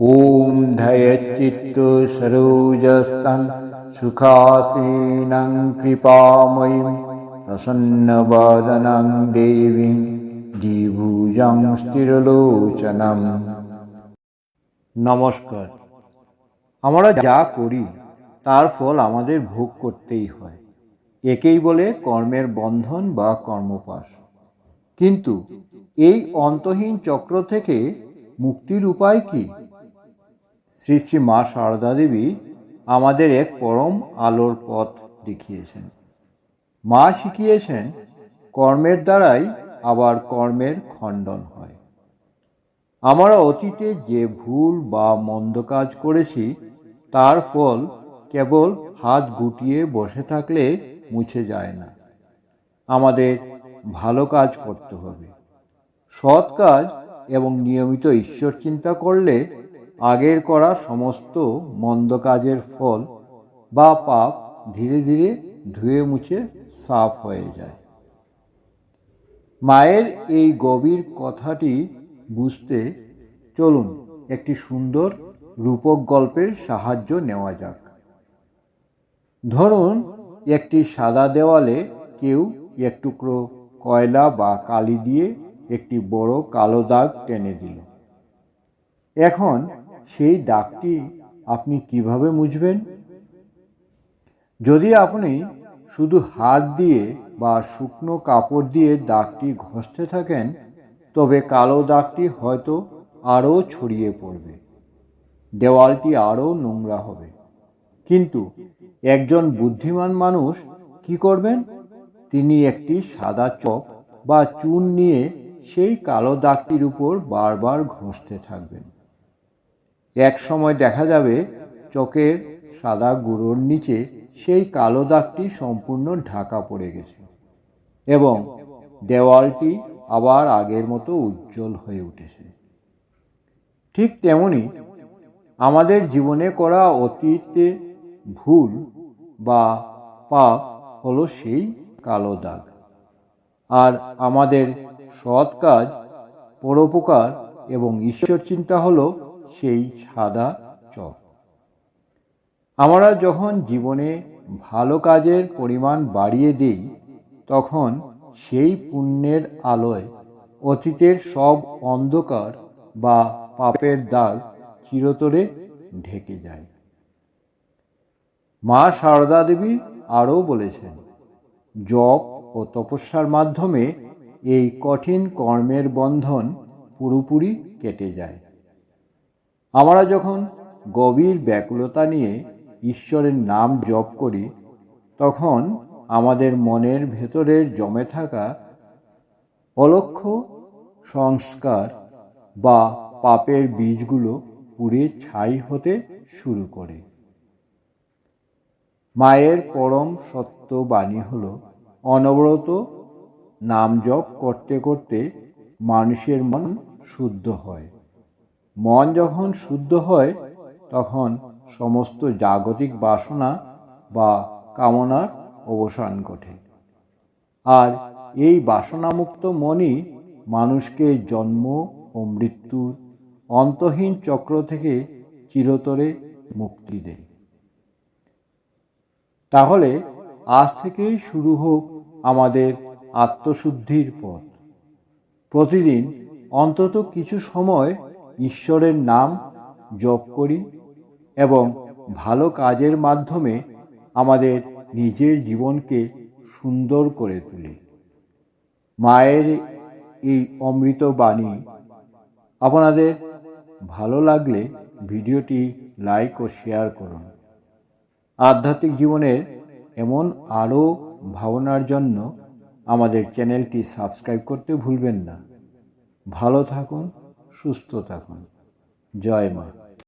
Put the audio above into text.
ॐ धयच्चित्तो सरोजस्तं सुखासीनं कृपामयीं प्रसन्नवदनं देवीं দ্বিভুজং স্থিরলোচনম। নমস্কার। আমরা যা করি তার ফল আমাদের ভোগ করতেই হয়। একেই বলে কর্মের বন্ধন বা কর্মপাশ। কিন্তু এই অন্তহীন চক্র থেকে মুক্তির উপায় কি? শ্রী শ্রী মা সারদা দেবী আমাদের এক পরম আলোর পথ দেখিয়েছেন। মা শিখিয়েছেন কর্মের দ্বারাই আবার কর্মের খণ্ডন হয়। আমরা অতীতে যে ভুল বা মন্দ কাজ করেছি তার ফল কেবল হাত গুটিয়ে বসে থাকলে মুছে যায় না। আমাদের ভালো কাজ করতে হবে। সৎ কাজ এবং নিয়মিত ঈশ্বর চিন্তা করলে আগের করা সমস্ত মন্দ কাজের ফল বা পাপ ধীরে ধীরে ধুয়ে মুছে সাফ হয়ে যায়। মায়ের এই গভীর কথাটি বুঝতে চলুন একটি সুন্দর রূপক গল্পের সাহায্য নেওয়া যাক। ধরুন একটি সাদা দেওয়ালে কেউ এক টুকরো কয়লা বা কালি দিয়ে একটি বড় কালো দাগ টেনে দিল। এখন সেই দাগটি আপনি কিভাবে মুছবেন? যদি আপনি শুধু হাত দিয়ে বা শুকনো কাপড় দিয়ে দাগটি ঘষতে থাকেন তবে কালো দাগটি হয়তো আরও ছড়িয়ে পড়বে, দেওয়ালটি আরও নোংরা হবে। কিন্তু একজন বুদ্ধিমান মানুষ কি করবেন? তিনি একটি সাদা চক বা চুন নিয়ে সেই কালো দাগটির উপর বারবার ঘষতে থাকবেন। এক সময় দেখা যাবে চকের সাদা গুঁড়োর নিচে সেই কালো দাগটি সম্পূর্ণ ঢাকা পড়ে গেছে এবং দেওয়ালটি আবার আগের মতো উজ্জ্বল হয়ে উঠেছে। ঠিক তেমনি আমাদের জীবনে করা অতীতে ভুল বা পাপ হলো সেই কালো দাগ, আর আমাদের সৎ কাজ, পরোপকার এবং ঈশ্বর চিন্তা হলো সেই সাদা চক। আমরা যখন জীবনে ভালো কাজের পরিমাণ বাড়িয়ে দিই তখন সেই পুণ্যের আলোয় অতীতের সব অন্ধকার বা পাপের দাগ চিরতরে ঢেকে যায়। মা সারদা দেবী আরও বলেছেন, জপ ও তপস্যার মাধ্যমে এই কঠিন কর্মের বন্ধন পুরোপুরি কেটে যায়। আমরা যখন গভীর ব্যাকুলতা নিয়ে ঈশ্বরের নাম জপ করি তখন আমাদের মনের ভেতরের জমে থাকা অলক্ষ্য সংস্কার বা পাপের বীজগুলো পুড়ে ছাই হতে শুরু করে। মায়ের পরম সত্য বাণী হল, অনবরত নাম জপ করতে করতে মানুষের মন শুদ্ধ হয়। মন যখন শুদ্ধ হয় তখন সমস্ত জাগতিক বাসনা বা কামনার অবসান ঘটে। আর এই বাসনামুক্ত মনই মানুষকে জন্ম ও মৃত্যুর অন্তহীন চক্র থেকে চিরতরে মুক্তি দেয়। তাহলে আজ থেকেই শুরু হোক আমাদের আত্মশুদ্ধির পথ। প্রতিদিন অন্তত কিছু সময় ঈশ্বরের নাম জপ করি এবং ভালো কাজের মাধ্যমে আমাদের নিজের জীবনকে সুন্দর করে তুলি। মায়ের এই অমৃত বাণী আপনাদের ভালো লাগলে ভিডিওটি লাইক ও শেয়ার করুন। আধ্যাত্মিক জীবনের এমন আরও ভাবনার জন্য আমাদের চ্যানেলটি সাবস্ক্রাইব করতে ভুলবেন না। ভালো থাকুন, সুস্থ থাকুন। জয় মা।